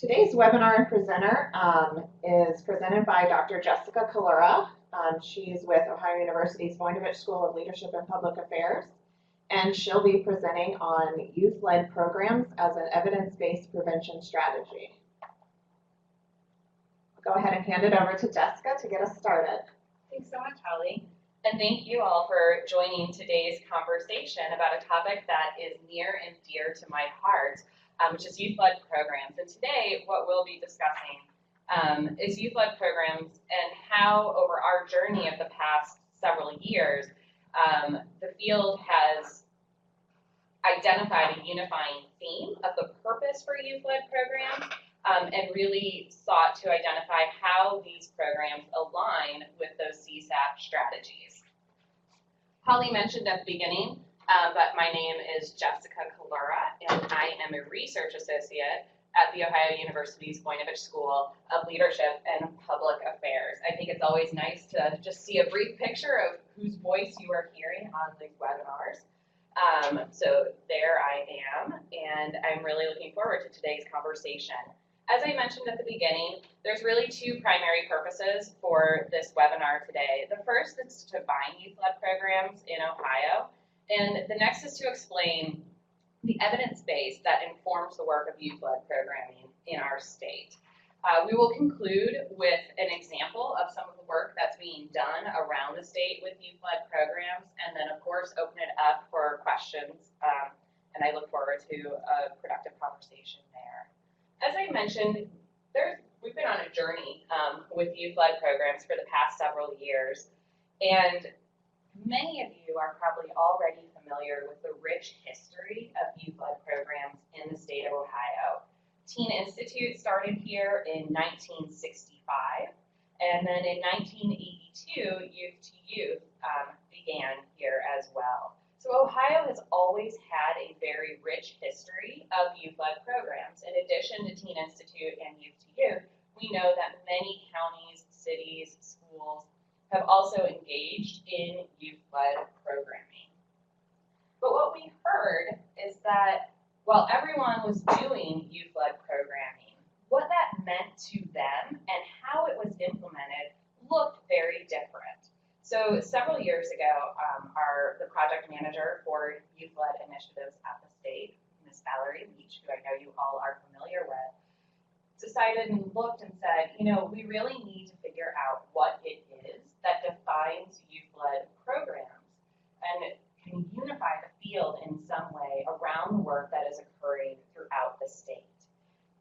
Today's webinar and presenter is presented by Dr. Jessica Kalura. She's with Ohio University's Voinovich School of Leadership and Public Affairs, and she'll be presenting on youth-led programs as an evidence-based prevention strategy. I'll go ahead and hand it over to Jessica to get us started. Thanks so much, Holly. And thank you all for joining today's conversation about a topic that is near and dear to my heart, which is youth-led programs. And today, what we'll be discussing is youth-led programs and how, over our journey of the past several years, the field has identified a unifying theme of the purpose for youth-led programs and really sought to identify how these programs align with those CSAP strategies. Holly mentioned at the beginning, but my name is Jessica Kalura, and I am a research associate at the Ohio University's Voinovich School of Leadership and Public Affairs. I think it's always nice to just see a brief picture of whose voice you are hearing on these webinars. So there I am, and I'm really looking forward to today's conversation. As I mentioned at the beginning, there's really two primary purposes for this webinar today. The first is to define youth-led programs in Ohio, and the next is to explain the evidence base that informs the work of youth-led programming in our state. We will conclude with an example of some of the work that's being done around the state with youth-led programs, and then of course open it up for questions, and I look forward to a productive conversation there. As I mentioned, we've been on a journey with youth-led programs for the past several years, and many of you are probably already familiar with the rich history of youth-led programs in the state of Ohio. Teen Institute started here in 1965, and then in 1982, Youth to Youth began here as well. So Ohio has always had a very rich history of youth-led programs. In addition to Teen Institute and Youth to Youth, we know that many counties, cities, schools have also engaged in youth-led programming. But what we heard is that while everyone was doing youth-led programming, what that meant to them and how it was implemented looked very different. So several years ago, the project manager for youth-led initiatives at the state, Ms. Valerie Leach, who I know you all are familiar with, decided and looked and said, you know, we really need to figure out what it is that defines youth-led programs and can unify the field in some way around the work that is occurring throughout the state.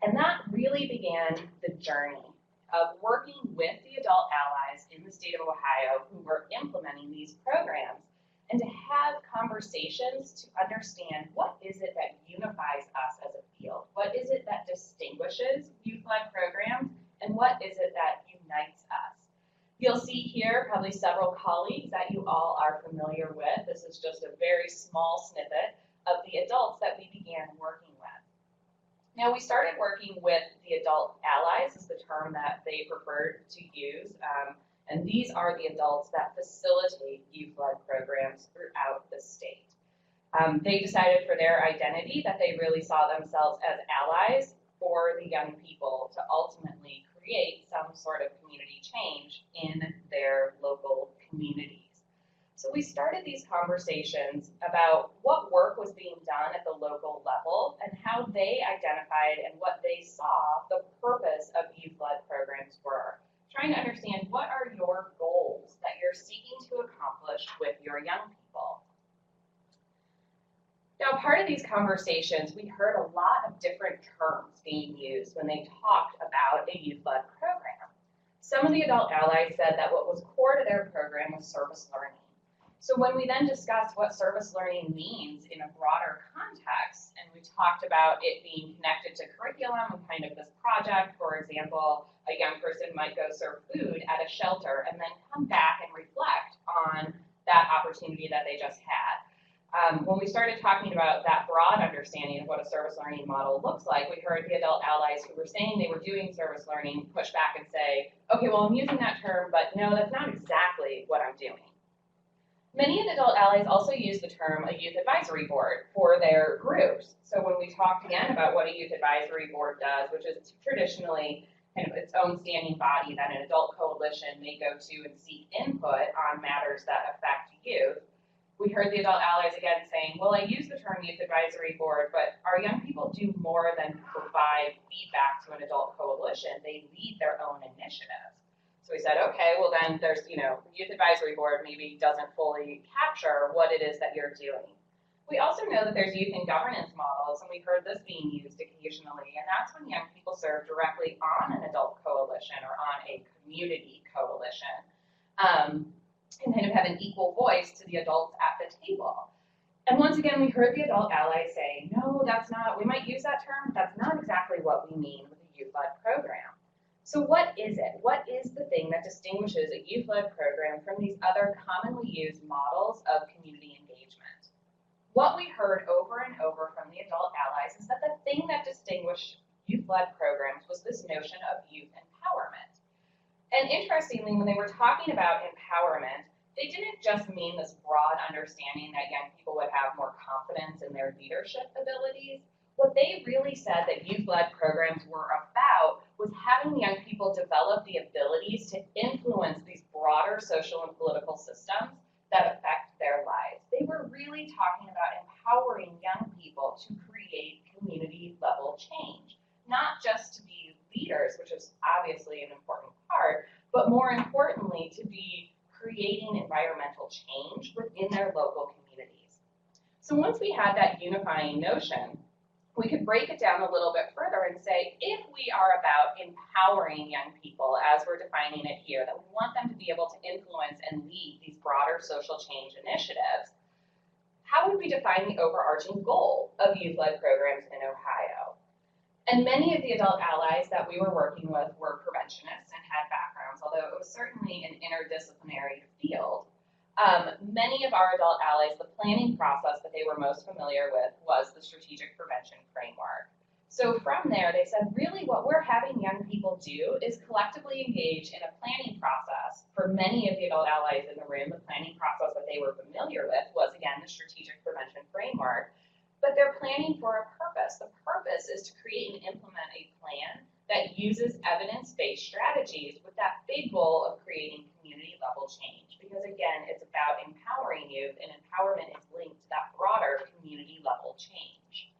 And that really began the journey of working with the adult allies in the state of Ohio who were implementing these programs, and to have conversations to understand what is it that unifies us as a field, what is it that distinguishes youth-led programs, and what is it that unites us. You'll see here probably several colleagues that you all are familiar with. This is just a very small snippet of the adults that we began working with. Now, we started working with the adult allies, is the term that they preferred to use, and these are the adults that facilitate youth-led programs throughout the state. They decided for their identity that they really saw themselves as allies for the young people to ultimately create some sort of community change in their local communities. So we started these conversations about what work was being done at the local level and how they identified and what they saw the purpose of youth-led programs were. Trying to understand what are your goals that you're seeking to accomplish with your young people. Now, part of these conversations, we heard a lot of different terms being used when they talked about a youth-led program. Some of the adult allies said that what was core to their program was service learning. So when we then discussed what service learning means in a broader context, and we talked about it being connected to curriculum and kind of this project, for example, a young person might go serve food at a shelter and then come back and reflect on that opportunity that they just had. When we started talking about that broad understanding of what a service learning model looks like, we heard the adult allies who were saying they were doing service learning push back and say, okay, well, I'm using that term, but no, that's not exactly what I'm doing. Many of the adult allies also use the term a youth advisory board for their groups. So when we talked again about what a youth advisory board does, which is traditionally kind of its own standing body that an adult coalition may go to and seek input on matters that affect youth, we heard the adult allies again saying, well, I use the term youth advisory board, but our young people do more than provide feedback to an adult coalition. They lead their own initiatives. So we said, okay, well then there's, youth advisory board maybe doesn't fully capture what it is that you're doing. We also know that there's youth and governance models, and we heard this being used occasionally, and that's when young people serve directly on an adult coalition or on a community coalition. And kind of have an equal voice to the adults at the table. And once again, we heard the adult allies say, no, that's not, we might use that term, but that's not exactly what we mean with a youth-led program. So what is it? What is the thing that distinguishes a youth-led program from these other commonly used models of community engagement? What we heard over and over from the adult allies is that the thing that distinguished youth-led programs was this notion of youth empowerment. And interestingly, when they were talking about empowerment, they didn't just mean this broad understanding that young people would have more confidence in their leadership abilities. What they really said that youth-led programs were about was having young people develop the abilities to influence these broader social and political systems that affect their lives. They were really talking about empowering young people to create community-level change, not just to be leaders, which is obviously an important part, but more importantly, to be creating environmental change within their local communities. So once we had that unifying notion, we could break it down a little bit further and say, if we are about empowering young people, as we're defining it here, that we want them to be able to influence and lead these broader social change initiatives, how would we define the overarching goal of youth-led programs in Ohio? And many of the adult allies that we were working with were preventionists and had backgrounds, although it was certainly an interdisciplinary field. Many of our adult allies, the planning process that they were most familiar with was the strategic prevention framework. So from there, they said, really what we're having young people do is collectively engage in a planning process. For many of the adult allies in the room, the planning process that they were familiar with was, again, the strategic prevention framework. But they're planning for a purpose. The purpose is to create and implement a plan that uses evidence-based strategies with that big goal of creating community-level change. Because again, it's about empowering youth, and empowerment is linked to that broader community-level change.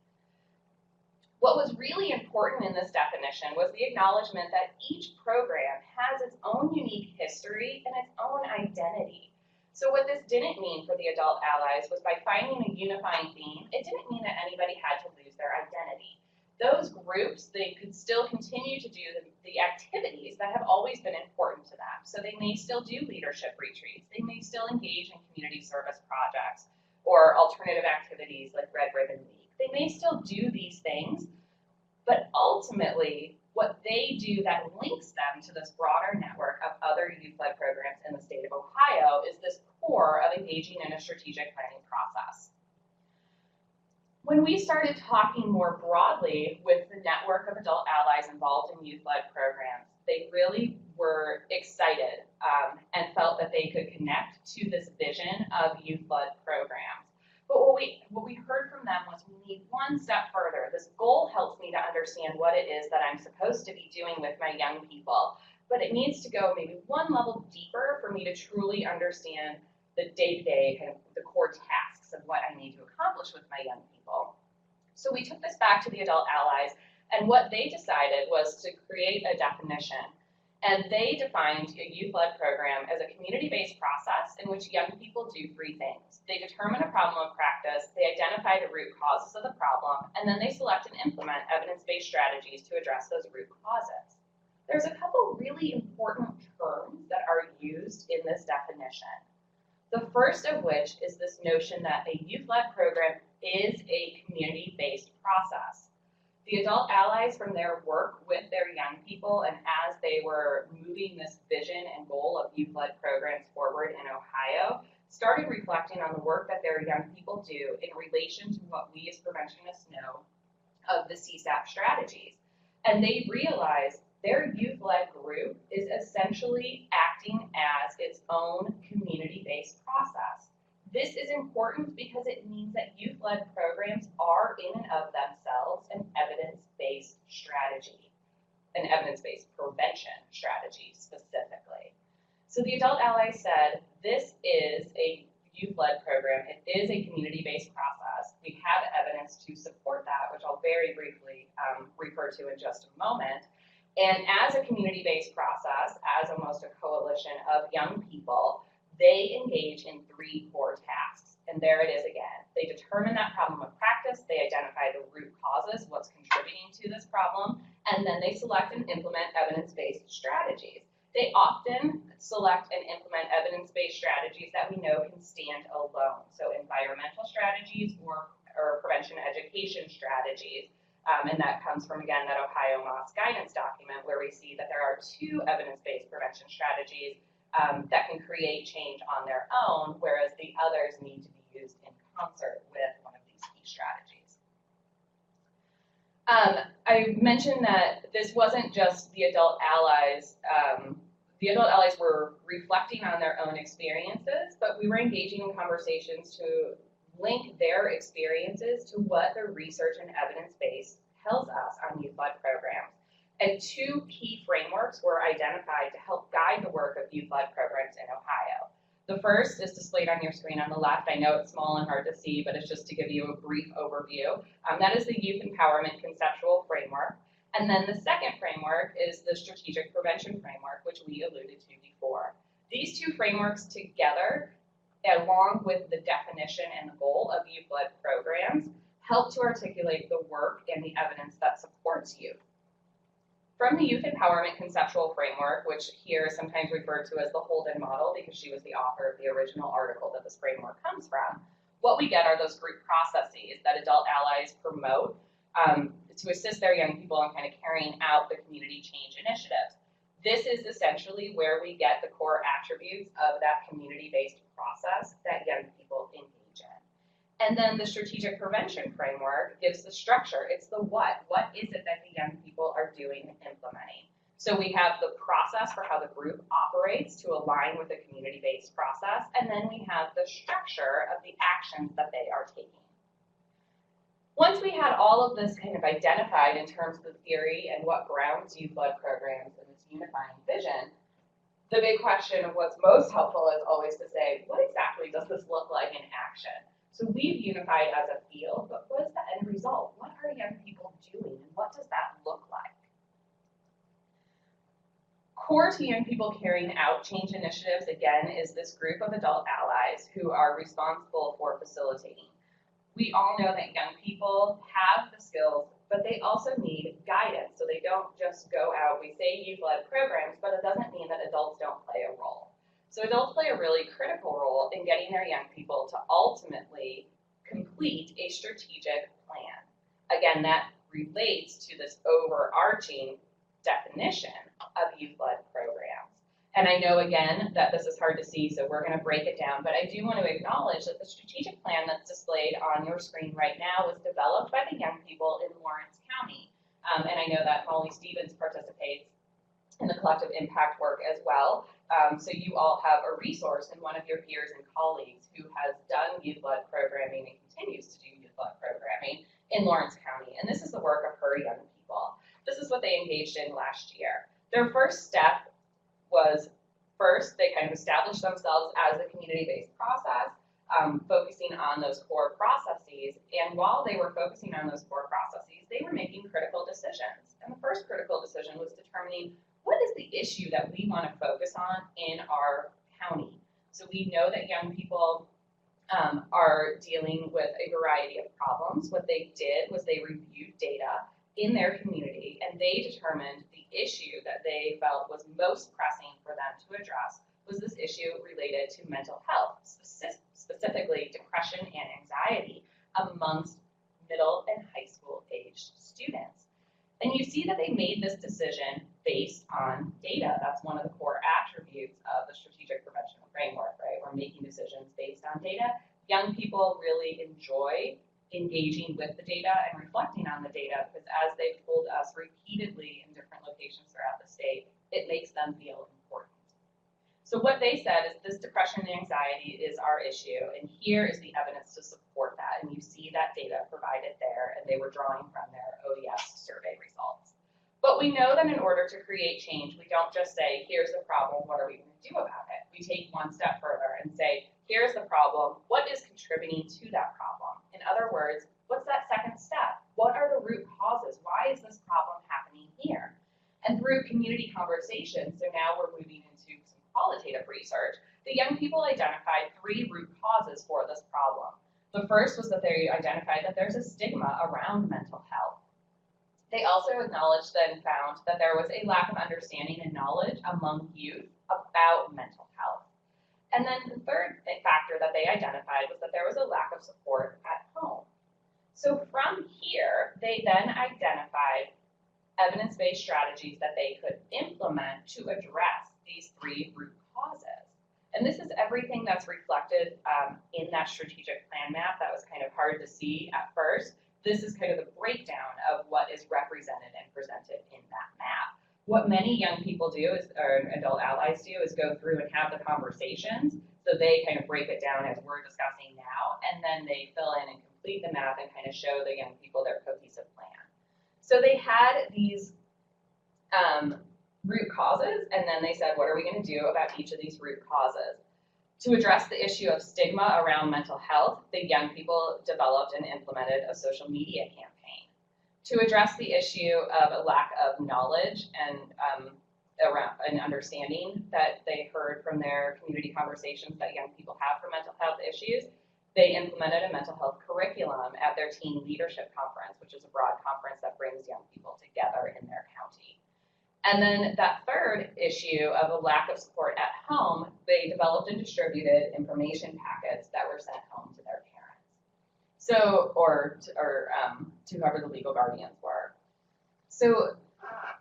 What was really important in this definition was the acknowledgement that each program has its own unique history and its own identity. So what this didn't mean for the adult allies was by finding a unifying theme, it didn't mean that anybody had to lose their identity. Those groups, they could still continue to do the activities that have always been important to them. So they may still do leadership retreats. They may still engage in community service projects or alternative activities like Red Ribbon Week. They may still do these things, but ultimately, what they do that links them to this broader network of other youth-led programs in the state of Ohio is this core of engaging in a strategic planning process. When we started talking more broadly with the network of adult allies involved in youth-led programs, they really were excited and felt that they could connect to this vision of youth-led programs. But what we heard from them was we need one step further. This goal helps me to understand what it is that I'm supposed to be doing with my young people, but it needs to go maybe one level deeper for me to truly understand the day-to-day, kind of the core tasks of what I need to accomplish with my young people. So we took this back to the adult allies, and what they decided was to create a definition. And they defined a youth-led program as a community-based process in which young people do three things. They determine a problem of practice, they identify the root causes of the problem, and then they select and implement evidence-based strategies to address those root causes. There's a couple really important terms that are used in this definition. The first of which is this notion that a youth-led program is a community-based process. The adult allies, from their work with their young people and as they were moving this vision and goal of youth-led programs forward in Ohio, started reflecting on the work that their young people do in relation to what we as preventionists know of the CSAP strategies. And they realized their youth-led group is essentially acting as its own community-based process. This is important because it means that youth-led programs are in and of themselves an evidence-based strategy, an evidence-based prevention strategy specifically. So the Adult Allies said, this is a youth-led program. It is a community-based process. We have evidence to support that, which I'll very briefly refer to in just a moment. And as a community-based process, as almost a coalition of young people, they engage in 3 core tasks. And there it is again. They determine that problem of practice, they identify the root causes, what's contributing to this problem, and then they select and implement evidence-based strategies. They often select and implement evidence-based strategies that we know can stand alone. So environmental strategies or prevention education strategies. And that comes from, again, that Ohio Moss guidance document where we see that there are 2 evidence-based prevention strategies that can create change on their own, whereas the others need to be used in concert with one of these key strategies. I mentioned that this wasn't just the Adult Allies. The Adult Allies were reflecting on their own experiences, but we were engaging in conversations to link their experiences to what the research and evidence base tells us on youth-led programs. And 2 key frameworks were identified to help guide the work of youth-led programs in Ohio. The first is displayed on your screen on the left. I know it's small and hard to see, but it's just to give you a brief overview. That is the Youth Empowerment Conceptual Framework. And then the second framework is the Strategic Prevention Framework, which we alluded to before. These 2 frameworks together, along with the definition and the goal of youth-led programs, help to articulate the work and the evidence that supports youth. From the Youth Empowerment Conceptual Framework, which here is sometimes referred to as the Holden model because she was the author of the original article that this framework comes from, what we get are those group processes that Adult Allies promote to assist their young people in kind of carrying out the community change initiatives. This is essentially where we get the core attributes of that community-based process that young people engage in. And then the Strategic Prevention Framework gives the structure. It's the what. What is it that the young people are doing and implementing? So we have the process for how the group operates to align with the community-based process, and then we have the structure of the actions that they are taking. Once we had all of this kind of identified in terms of the theory and what grounds youth-led programs and this unifying vision, the big question of what's most helpful is always to say, what exactly does this look like in action? So we've unified as a field, but what is the end result? What are young people doing, and what does that look like? Core to young people carrying out change initiatives, again, is this group of adult allies who are responsible for facilitating. We all know that young people have the skills, but they also need guidance, so they don't just go out. We say youth-led programs, but it doesn't mean that adults don't play a role. So adults play a really critical role in getting their young people to ultimately complete a strategic plan. Again, that relates to this overarching definition of youth-led programs. And I know, again, that this is hard to see, so we're going to break it down, but I do want to acknowledge that the strategic plan that's displayed on your screen right now was developed by the young people in Lawrence County. And I know that Molly Stevens participates in the collective impact work as well. So you all have a resource in one of your peers and colleagues who has done youth-led programming and continues to do youth-led programming in Lawrence County. And this is the work of her young people. This is what they engaged in last year. Their first step was they kind of established themselves as a community-based process, focusing on those core processes. And while they were focusing on those core processes, they were making critical decisions. And the first critical decision was determining what is the issue that we want to focus on in our county. So we know that young people are dealing with a variety of problems. What they did was they reviewed data in their community, and they determined the issue that they felt was most pressing for them to address was this issue related to mental health, specifically depression and anxiety amongst middle and high school aged students. And you see that they made this decision based on data. That's one of the core attributes of the Strategic Prevention Framework, right? We're making decisions based on data. Young people really enjoy engaging with the data and reflecting on the data because as they've told us repeatedly in different locations throughout the state, it makes them feel important. So what they said is this depression and anxiety is our issue, and here is the evidence to support that. And you see that data provided there, and they were drawing from their ODS survey results. But we know that in order to create change, we don't just say, here's the problem, what are we going to do about it? We take one step further and say, here's the problem, what is contributing to that problem? In other words, what's that second step? What are the root causes? Why is this problem happening here? And through community conversations, so now we're moving into some qualitative research, the young people identified 3 root causes for this problem. The first was that they identified that there's a stigma around mental health. They also acknowledged and found that there was a lack of understanding and knowledge among youth about mental health. And then the third factor that they identified was that there was a lack of support at home. So from here, they then identified evidence-based strategies that they could implement to address these 3 root causes. And this is everything that's reflected in that strategic plan map that was kind of hard to see at first. This is kind of the breakdown of what is represented and presented in that map. What many young people do, or adult allies do, is go through and have the conversations. So they kind of break it down as we're discussing now, and then they fill in and complete the map and kind of show the young people their cohesive plan. So they had these root causes, and then they said, what are we going to do about each of these root causes? To address the issue of stigma around mental health, the young people developed and implemented a social media campaign. To address the issue of a lack of knowledge and around an understanding that they heard from their community conversations that young people have for mental health issues, they implemented a mental health curriculum at their teen leadership conference, which is a broad conference that brings young people together in their county. And then that third issue of a lack of support at home, they developed and distributed information packets that were sent home to their parents. So, or to whoever the legal guardians were. So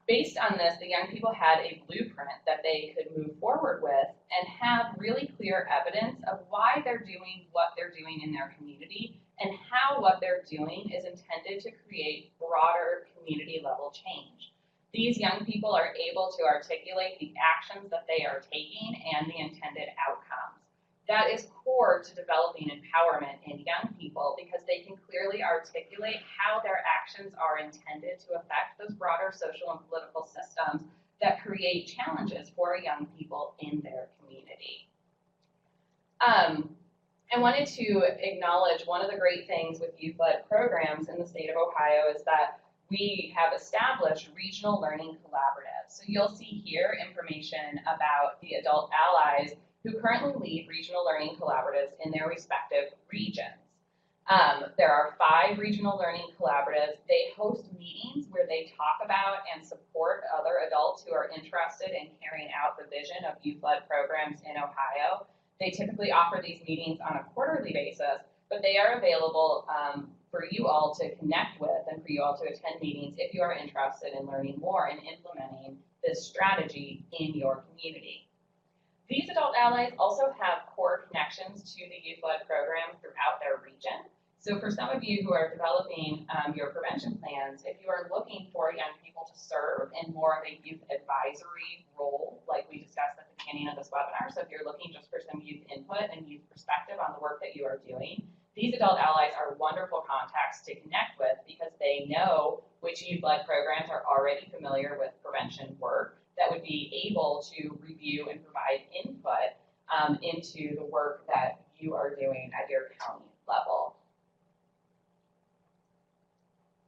based on this, the young people had a blueprint that they could move forward with and have really clear evidence of why they're doing what they're doing in their community and how what they're doing is intended to create broader community level change. These young people are able to articulate the actions that they are taking and the intended outcomes. That is core to developing empowerment in young people because they can clearly articulate how their actions are intended to affect those broader social and political systems that create challenges for young people in their community. I wanted to acknowledge one of the great things with youth-led programs in the state of Ohio is that we have established regional learning collaboratives. So you'll see here information about the adult allies who currently lead regional learning collaboratives in their respective regions. There are 5 regional learning collaboratives. They host meetings where they talk about and support other adults who are interested in carrying out the vision of youth-led programs in Ohio. They typically offer these meetings on a quarterly basis, but they are available for you all to connect with and for you all to attend meetings if you are interested in learning more and implementing this strategy in your community. These adult allies also have core connections to the youth-led program throughout their region. So for some of you who are developing your prevention plans, if you are looking for young people to serve in more of a youth advisory role, like we discussed at the beginning of this webinar, so if you're looking just for some youth input and youth perspective on the work that you are doing, these adult allies are wonderful contacts to connect with because they know which youth-led programs are already familiar with prevention work that would be able to review and provide input into the work that you are doing at your county level.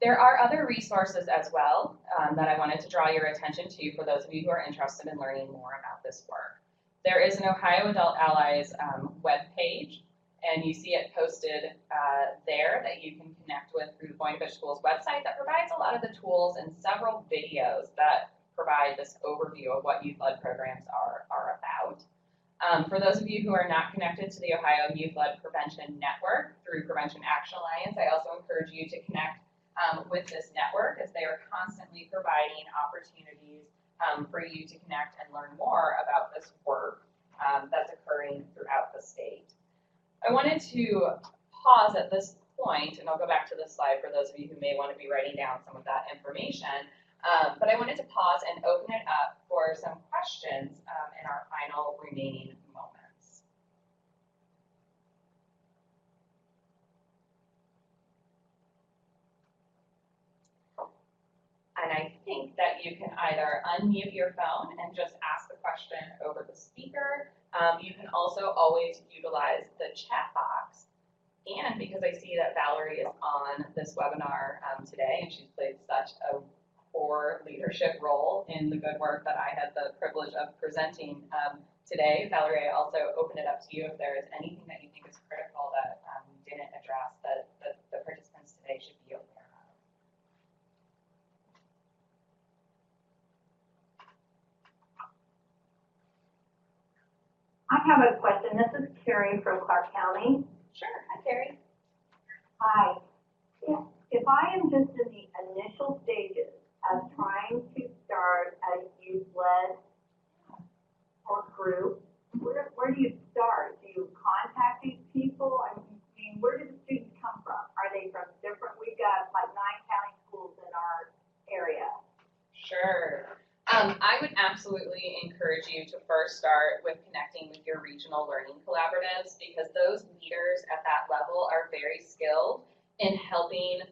There are other resources as well that I wanted to draw your attention to for those of you who are interested in learning more about this work. There is an Ohio Adult Allies webpage, and you see it posted there that you can connect with through the Boynton Beach Schools website that provides a lot of the tools and several videos that provide this overview of what youth-led programs are about. For those of you who are not connected to the Ohio Youth-Led Prevention Network through Prevention Action Alliance, I also encourage you to connect with this network as they are constantly providing opportunities for you to connect and learn more about this work that's occurring throughout the state. I wanted to pause at this point, and I'll go back to this slide for those of you who may want to be writing down some of that information. But I wanted to pause and open it up for some questions in our final remaining moments. And I think that you can either unmute your phone and just ask the question over the speaker. You can also always utilize the chat box. And because I see that Valerie is on this webinar today, and she's played such a core leadership role in the good work that I had the privilege of presenting today, Valerie, I also open it up to you if there is anything that you think is critical that we didn't address that the participants today should be aware of. I have a question. This is Carrie from Clark County. Sure. Hi, Carrie. Hi. If I am just in the initial stages of trying to start a youth-led or group, where do you start? Do you contact these people? I mean, where do the students come from? Are they from different, we've got like 9 county schools in our area. Sure. I would absolutely encourage you to first start with connecting with your regional learning collaboratives, because those leaders at that level are very skilled in helping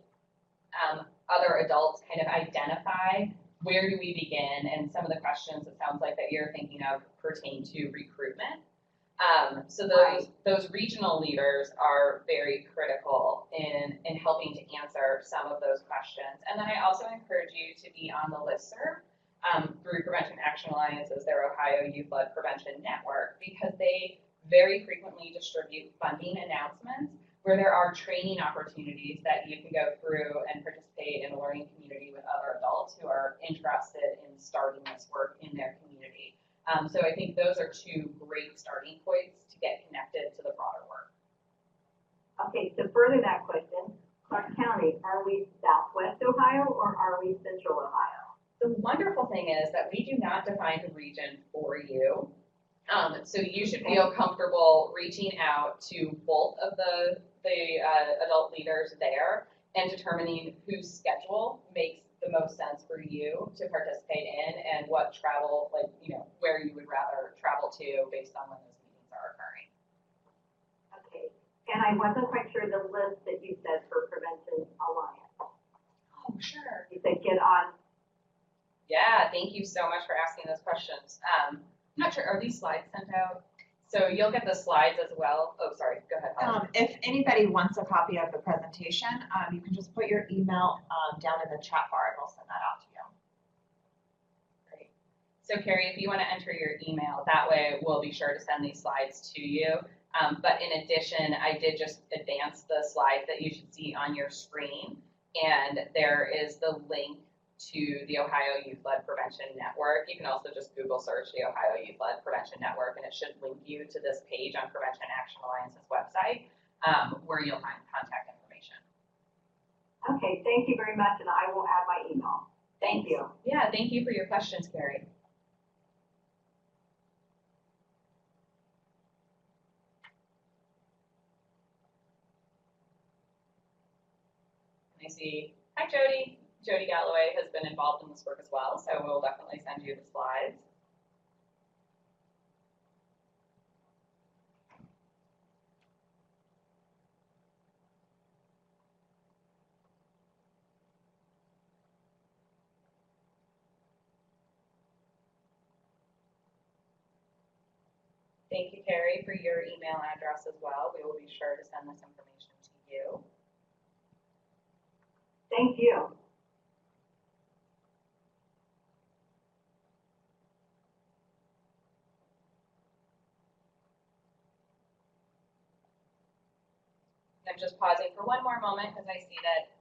other adults kind of identify where do we begin, and some of the questions it sounds like that you're thinking of pertain to recruitment. So those regional leaders are very critical in helping to answer some of those questions. And then I also encourage you to be on the listserv through Prevention Action Alliance's, their Ohio Youth-Led Prevention Network, because they very frequently distribute funding announcements where there are training opportunities that you can go through and participate in a learning community with other adults who are interested in starting this work in their community. So I think those are 2 great starting points to get connected to the broader work. Okay, to further that question, Clark County, are we Southwest Ohio or are we Central Ohio? The wonderful thing is that we do not define the region for you. So you should feel comfortable reaching out to both of the adult leaders there and determining whose schedule makes the most sense for you to participate in and what travel, like, where you would rather travel to based on when those meetings are occurring. Okay, and I wasn't quite sure the list that you said for Prevention Alliance. Oh, sure. You said get on. Yeah, thank you so much for asking those questions. I'm not sure, are these slides sent out? So you'll get the slides as well. Oh, sorry, go ahead, Holly. If anybody wants a copy of the presentation, you can just put your email down in the chat bar and we'll send that out to you. Great. So Carrie, if you want to enter your email, that way we'll be sure to send these slides to you. But in addition, I did just advance the slides that you should see on your screen, and there is the link to the Ohio Youth-Led Prevention Network. You can also just Google search the Ohio Youth-Led Prevention Network, and it should link you to this page on Prevention Action Alliance's website, where you'll find contact information. Okay, thank you very much, and I will add my email. Thank you. Yeah, thank you for your questions, Carrie. I see. Hi, Jody. Jody Galloway has been involved in this work as well, so we'll definitely send you the slides. Thank you, Carrie, for your email address as well. We will be sure to send this information to you. Thank you. I'm just pausing for one more moment because I see that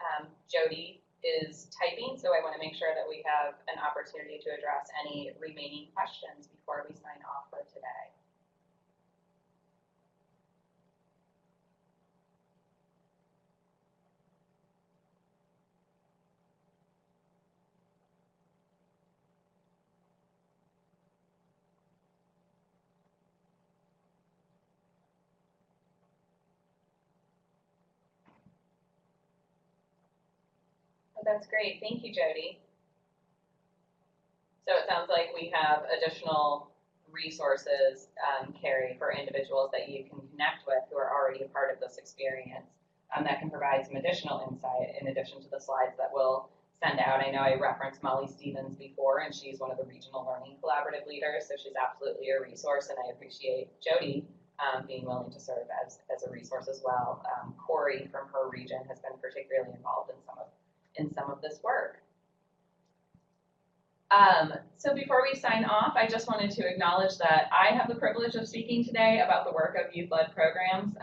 Jody is typing, so I want to make sure that we have an opportunity to address any remaining questions before we sign off for today. Oh, that's great. Thank you, Jody. So it sounds like we have additional resources, Carrie, for individuals that you can connect with who are already a part of this experience, that can provide some additional insight in addition to the slides that we'll send out. I know I referenced Molly Stevens before, and she's one of the regional learning collaborative leaders, so she's absolutely a resource, and I appreciate Jody being willing to serve as a resource as well. Corey from her region has been particularly involved in some of this work. So before we sign off, I just wanted to acknowledge that I have the privilege of speaking today about the work of youth-led programs,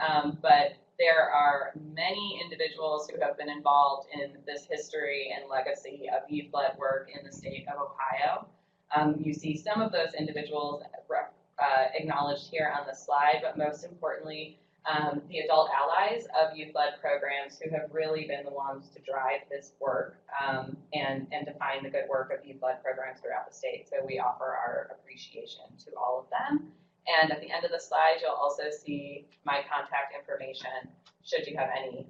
but there are many individuals who have been involved in this history and legacy of youth-led work in the state of Ohio. You see some of those individuals acknowledged here on the slide, but most importantly, the adult allies of youth-led programs who have really been the ones to drive this work and define the good work of youth-led programs throughout the state. So we offer our appreciation to all of them. And at the end of the slide, you'll also see my contact information should you have any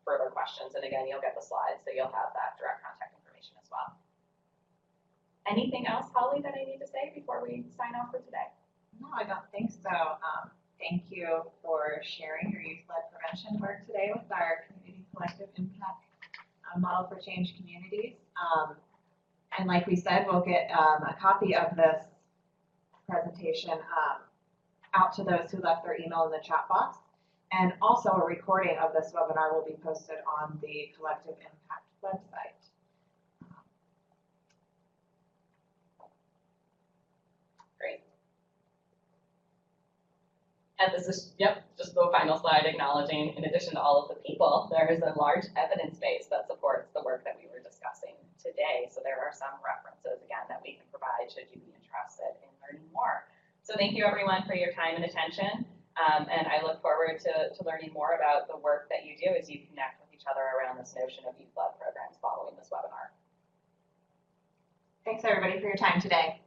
further questions. And again, you'll get the slides, so you'll have that direct contact information as well. Anything else, Holly, that I need to say before we sign off for today? No, I don't think so. Thank you for sharing your youth-led prevention work today with our Community Collective Impact Model for Change communities. And like we said, we'll get a copy of this presentation out to those who left their email in the chat box. And also a recording of this webinar will be posted on the Collective Impact website. Great. And this is, just the final slide acknowledging, in addition to all of the people, there is a large evidence base that supports the work that we were discussing today. So there are some references, again, that we can provide should you be interested in learning more. So thank you, everyone, for your time and attention. And I look forward to learning more about the work that you do as you connect with each other around this notion of youth-led programs following this webinar. Thanks, everybody, for your time today.